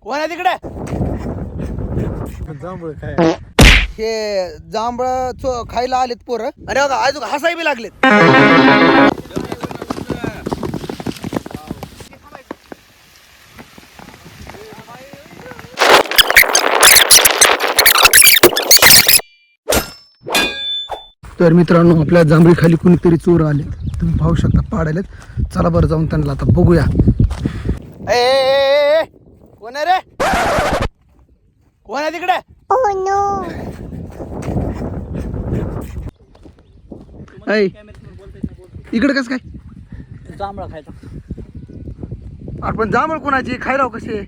कोण आहे तिकडे? जांभूळ काय हे जांभळ खायला आलेत पोरं. अरे बघा अजून हसाय बी लागलेत. तर मित्रांनो आपल्या जांभळी खाली कोणीतरी चोर आले. तुम्ही पाहू शकता पाडायलेत. चला बरं जाऊन त्यांना आता बघूया. ए कोण आहे रे? कोण आहे तिकडे? इकडे कस काय जांभळा खायचा आपण जांभळ कोणाची खायला कसे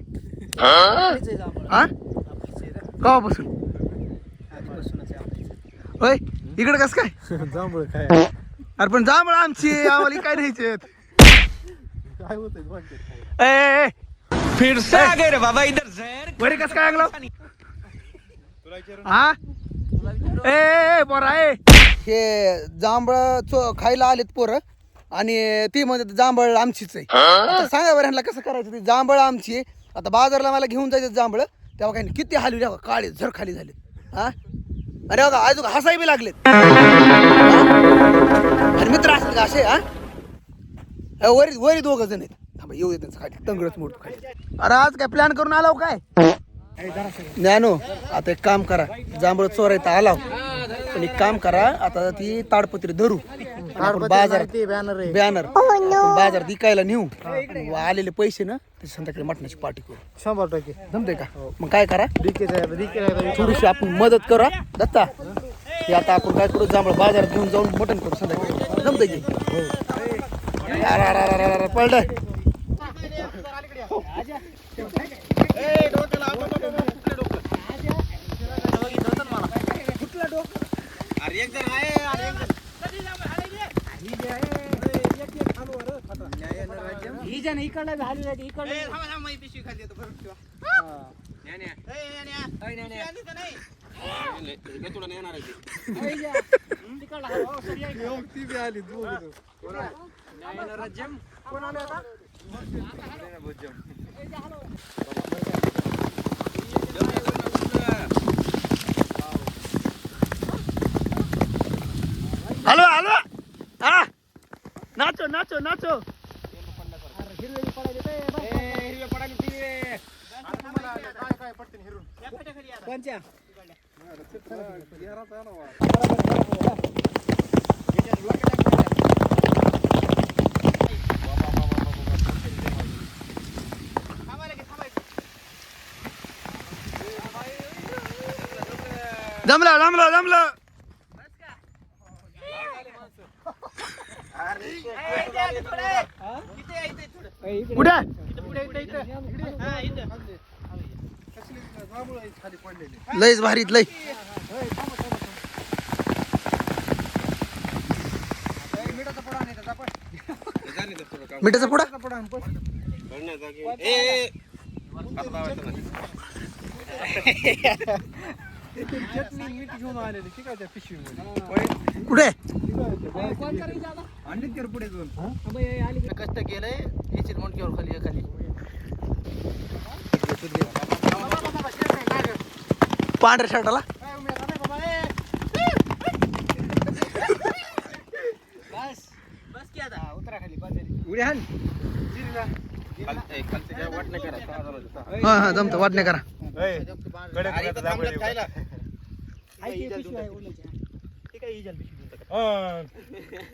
कवापासून होय इकडे कस काय जांभूळ काय अरे पण जांभळ आमची आम्हाला काय न्यायचे काय होत फिर से आ गए रे बाबा इधर जहर वरी कस काय लागलं हा ए बरं आहे हे जांभळ खायला आलेत पोरं आणि ती म्हणते जांभळ आमचीच आहे. आता सांगा बरं ह्यांना कसं करायचं. ती जांभळ आमची आहे. आता बाजारला मला घेऊन जायचं जांभळ तेव्हा काही किती हलवी काळे झर खाली झाले. हा अरे बघा अजून हसाय बी लागलेत. आणि मित्र असतात का असे हा वरी वरी दोघं जण आहेत. येऊ दे त्यांचं खाली तंगडच मोडतो खाली. अरे आज काय प्लॅन करून आलाव काय ज्ञानो? आता एक काम करा जांभळ चोरायचं आलाव पण एक काम करा आता ती ताडपत्री धरू बाजारात बॅनर बाजारात विकायला नेऊ आलेले पैसे ना ते संध्याकाळी मटणाची पार्टी करू 100% जमते का? मग काय करा थोडीशी आपण मदत करा दत्ता हे आता आपण काय करू जांभळ बाजारात घेऊन जाऊन मटण करू संध्याकाळी जमते की पळलं हॅलो हॅलो हा नाचो नाचो नाचो जमलं जमलं जमलं कुठे लयच भारीत लय मिठाचा पुडा चटणी मीठ घेऊन आलेली ठीक आहे त्या कुठे पुढे जाऊन कष्ट केलंय याची मोठ्यावर खाली खाली पांढऱ्या शर्टाला हा हा जमतं वाटणे करा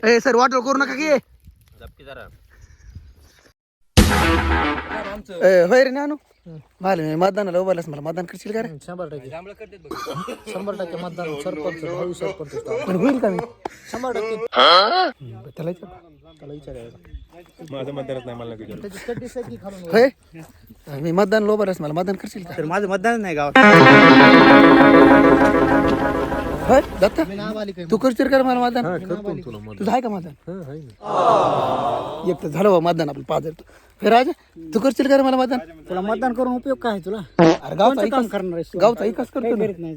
ए सर वाटोळ करू नका की होय रे नानू मला मतदानाला उभारलास मला मतदान करशील का रे 100% मतदान सरपंच भाऊ सरपंच पण होईल का मी 100% त्याला विचारायचं माझं मतदानच नाही मला त्याची स्टडी साठी खालून होय मी मतदान उभारलास मला मतदान करशील का? तर माझं मतदान नाही गावात होय दत्ता तू करशील का रे मला मतदान तुला तुझं आहे का मतदान एक तर झालं बा मतदान आपलं 5,000 फिर राजा तू करशील का रे मला मतदान तुला मतदान करून उपयोग काय तुला अरे गावचा काम विकास करणार आहेस तू? गावचा विकास करतो ना. नाही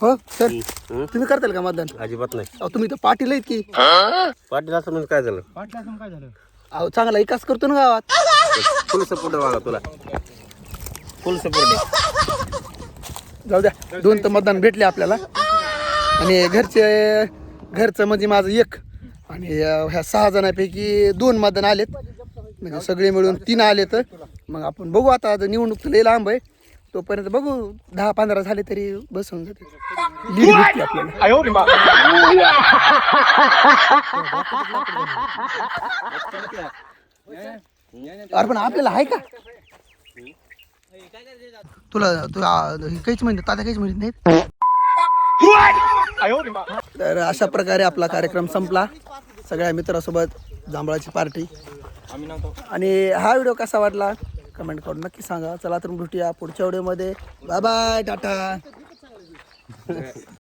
हो सर तुम्ही करताल का मतदान? अजिबात नाही अहो, तुम्ही तर पाटील आहेत की पाटील असं म्हणजे काय झालं पाटला काय झालं अहो चांगला विकास करतो ना गावात. फुल सपोर्ट बघा तुला. फुल सपोर्ट आहे. जाऊ द्या 2 तर मतदान भेटले आपल्याला आणि घरचं म्हणजे माझं 1 आणि ह्या 6 जणांपैकी 2 मतदान आलेत म्हणजे सगळे मिळून 3 आले. तर मग आपण बघू आता निवडणूक लई लांब आहे तोपर्यंत बघू 10-15 झाले तरी बसून जाते लीड भेटते आपल्याला. अरे पण आपल्याला आहे का तुला काहीच म्हणत तात्या काहीच म्हणत नाहीत. तर अशा प्रकारे आपला कार्यक्रम संपला सगळ्या मित्रासोबत जांभळाची पार्टी. आणि हा व्हिडिओ कसा वाटला कमेंट करून नक्की सांगा. चला तर भेटूया पुढच्या व्हिडिओमध्ये. Bye bye Tata.